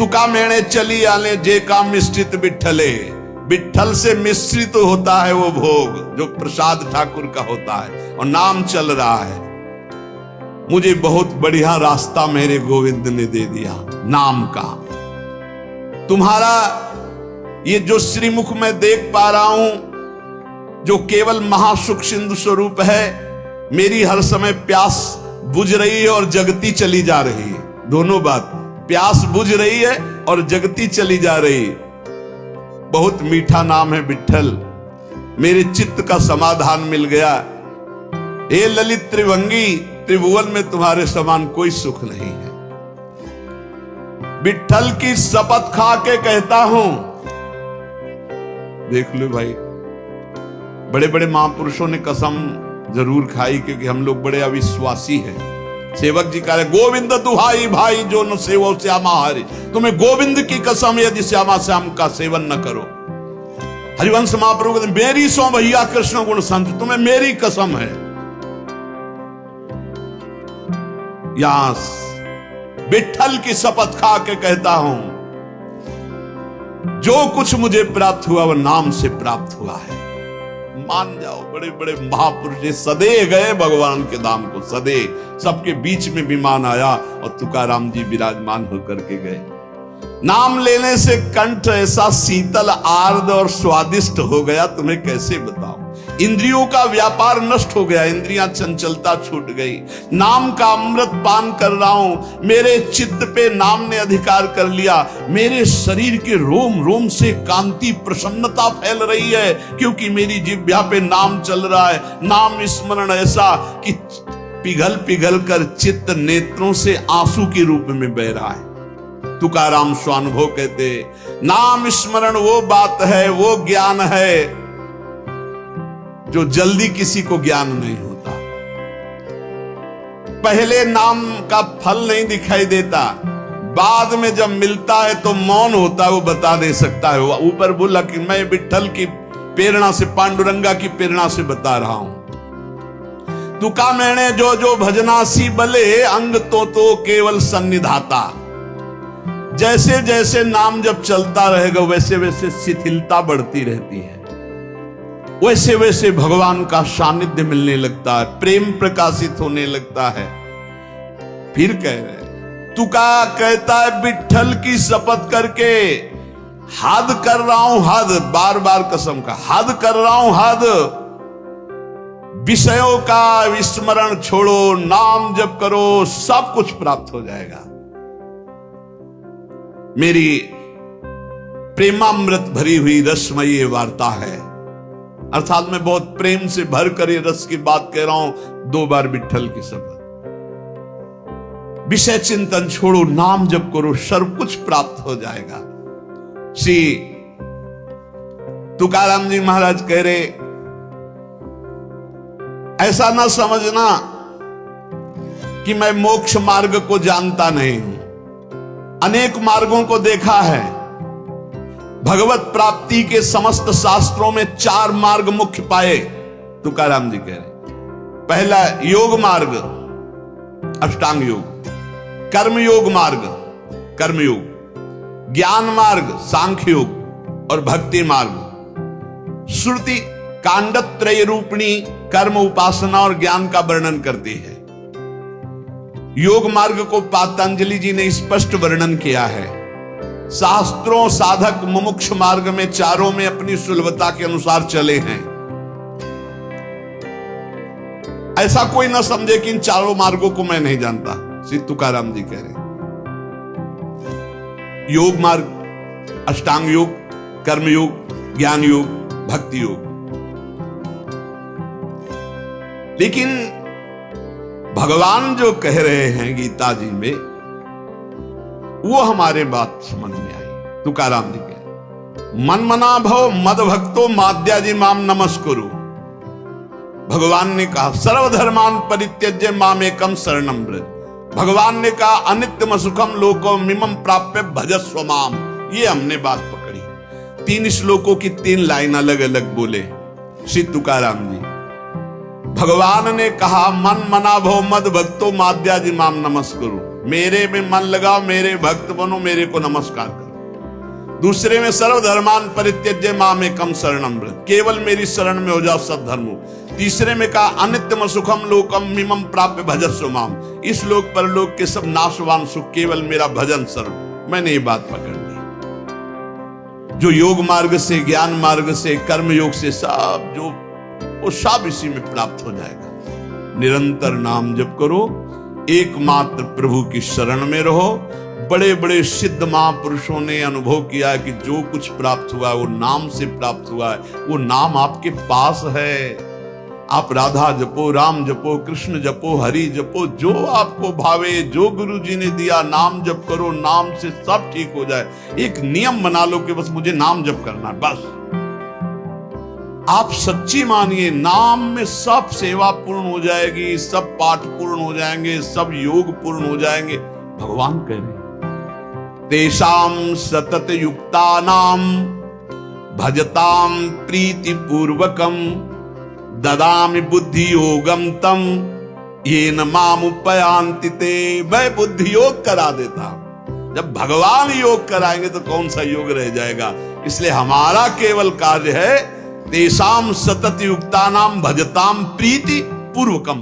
तुका मेणे चली आले जे का मिश्रित बिठले। बिठल से मिश्रित होता है वो भोग जो प्रसाद ठाकुर का होता है, और नाम चल रहा है। मुझे बहुत बढ़िया रास्ता मेरे गोविंद ने दे दिया नाम का। तुम्हारा ये जो श्रीमुख मैं देख पा रहा हूं, जो केवल महासुख सिंधु स्वरूप है, मेरी हर समय प्यास बुझ रही है और जगती चली जा रही है। दोनों बात, प्यास बुझ रही है और जगती चली जा रही है। बहुत मीठा नाम है विठ्ठल, मेरे चित्त का समाधान मिल गया। हे ललित त्रिभंगी, त्रिभुवन में तुम्हारे समान कोई सुख नहीं है। विठ्ठल की शपथ खा के कहता हूं, देख लो भाई, बड़े बड़े महापुरुषों ने कसम जरूर खाई, क्योंकि हम लोग बड़े अविश्वासी हैं। सेवक जी कह रहे, गोविंद दुहाई भाई जो न सेवो श्यामा हरि। तुम्हें गोविंद की कसम यदि श्यामा श्याम का सेवन न करो। हरिवंश महाप्रभु कहते, मेरी सो भैया कृष्ण गुण संत, तुम्हें मेरी कसम है। यहां विठ्ठल की शपथ खा के कहता हूं, जो कुछ मुझे प्राप्त हुआ वह नाम से प्राप्त हुआ है। मान जाओ, बड़े बड़े महापुरुष सदे गए भगवान के धाम को, सदे। सबके बीच में विमान आया और तुकाराम जी विराजमान होकर के गए। नाम लेने से कंठ ऐसा शीतल आर्द्र और स्वादिष्ट हो गया, तुम्हें कैसे बताऊं। इंद्रियों का व्यापार नष्ट हो गया, इंद्रियां चंचलता छूट गई। नाम का अमृत पान कर रहा हूं, मेरे चित्त पे नाम ने अधिकार कर लिया। मेरे शरीर के रोम रोम से कांति प्रसन्नता फैल रही है, क्योंकि मेरी जिह्वा पे नाम चल रहा है। नाम स्मरण ऐसा कि पिघल पिघल कर चित्त नेत्रों से आंसू के रूप में बह रहा है। तुकाराम स्वानुभव कहते, नाम स्मरण वो बात है, वो ज्ञान है जो जल्दी किसी को ज्ञान नहीं होता। पहले नाम का फल नहीं दिखाई देता, बाद में जब मिलता है तो मौन होता है, वो बता दे सकता है। वो ऊपर बोला कि मैं विठ्ठल की प्रेरणा से, पांडुरंगा की प्रेरणा से बता रहा हूं। तुका मैंने जो जो भजनासी बले, अंग तो केवल सन्निधाता। जैसे जैसे नाम जब चलता रहेगा वैसे वैसे शिथिलता बढ़ती रहती है, वैसे वैसे भगवान का सानिध्य मिलने लगता है, प्रेम प्रकाशित होने लगता है। फिर कह रहे, तुका कहता है विठ्ठल की शपथ करके, हद कर रहा हूं, हद, बार बार कसम का, हद कर रहा हूं, हद। विषयों का विस्मरण छोड़ो, नाम जप करो, सब कुछ प्राप्त हो जाएगा। मेरी प्रेमामृत भरी हुई रसमयी वार्ता है, अर्थात मैं बहुत प्रेम से भर कर ये रस की बात कह रहा हूं। 2 बार विठ्ठल की शपथ। विषय चिंतन छोड़ो, नाम जप करो, सब कुछ प्राप्त हो जाएगा। श्री तुकाराम जी महाराज कह रहे, ऐसा ना समझना कि मैं मोक्ष मार्ग को जानता नहीं हूं। अनेक मार्गों को देखा है। भगवत प्राप्ति के समस्त शास्त्रों में 4 मार्ग मुख्य पाए, तुकाराम जी कह रहे। पहला योग मार्ग, अष्टांग योग। कर्म योग मार्ग, कर्मयोग। ज्ञान मार्ग, सांख्य योग। और भक्ति मार्ग। श्रुति कांडत्रय रूपिणी कर्म, उपासना और ज्ञान का वर्णन करती है। योग मार्ग को पतंजलि जी ने स्पष्ट वर्णन किया है। शास्त्रों साधक मुमुक्ष मार्ग में चारों में अपनी सुलभता के अनुसार चले हैं। ऐसा कोई ना समझे कि इन चारों मार्गों को मैं नहीं जानता, श्री तुकाराम जी कह रहे। योग मार्ग, अष्टांग योग, कर्म योग, ज्ञान योग, भक्ति योग। लेकिन भगवान जो कह रहे हैं गीता जी में, वो हमारे बात समझ में आई। तुकाराम जी कह, मन मना भव मद भक्तो माद्याजी माम नमस्कुरु। भगवान ने कहा सर्वधर्मान परित्यज्य माम एकम शरणम व्रज। भगवान ने कहा अनित्यम सुखम लोको मिमम प्राप्य भजस्व माम। ये हमने बात पकड़ी। 3 श्लोकों की 3 लाइन अलग अलग बोले श्री तुकाराम जी। भगवान ने कहा मन मना भव मद भक्तो माद्याजी माम नमस्कुरु। मेरे में मन लगाओ, मेरे भक्त बनो, मेरे को नमस्कार करो। दूसरे में सर्वधर्मान परित्यज्य मामेकम शरणम व्रज, केवल मेरी शरण में हो जाओ सब धर्मों। तीसरे में कहा अनित्यम सुखम लोकम मिमम प्राप्य भजस्व माम, इस लोक परलोक के सब नाशवान सुख केवल मेरा भजन शरण। मैंने ये बात पकड़ ली। जो योग मार्ग से, ज्ञान मार्ग से, कर्म योग से सब जो वो सब इसी में प्राप्त हो जाएगा। निरंतर नाम जप करो, एकमात्र प्रभु की शरण में रहो। बड़े बड़े सिद्ध महापुरुषों ने अनुभव किया है कि जो कुछ प्राप्त हुआ है वो नाम से प्राप्त हुआ है। वो नाम आपके पास है। आप राधा जपो, राम जपो, कृष्ण जपो, हरि जपो, जो आपको भावे, जो गुरु जी ने दिया नाम जप करो। नाम से सब ठीक हो जाए। एक नियम बना लो कि बस मुझे नाम जप करना है, बस। आप सच्ची मानिए, नाम में सब सेवा पूर्ण हो जाएगी, सब पाठ पूर्ण हो जाएंगे, सब योग पूर्ण हो जाएंगे। भगवान कह रहे तेषाम सतत युक्तानाम भजताम प्रीति पूर्वकम ददामि बुद्धि योगम तम येन माम उपयान्ति ते। मैं बुद्धि योग करा देता हूं। जब भगवान योग कराएंगे तो कौन सा योग रह जाएगा। इसलिए हमारा केवल कार्य है तेषाम सतत युक्तानाम भजताम प्रीति पूर्वकम।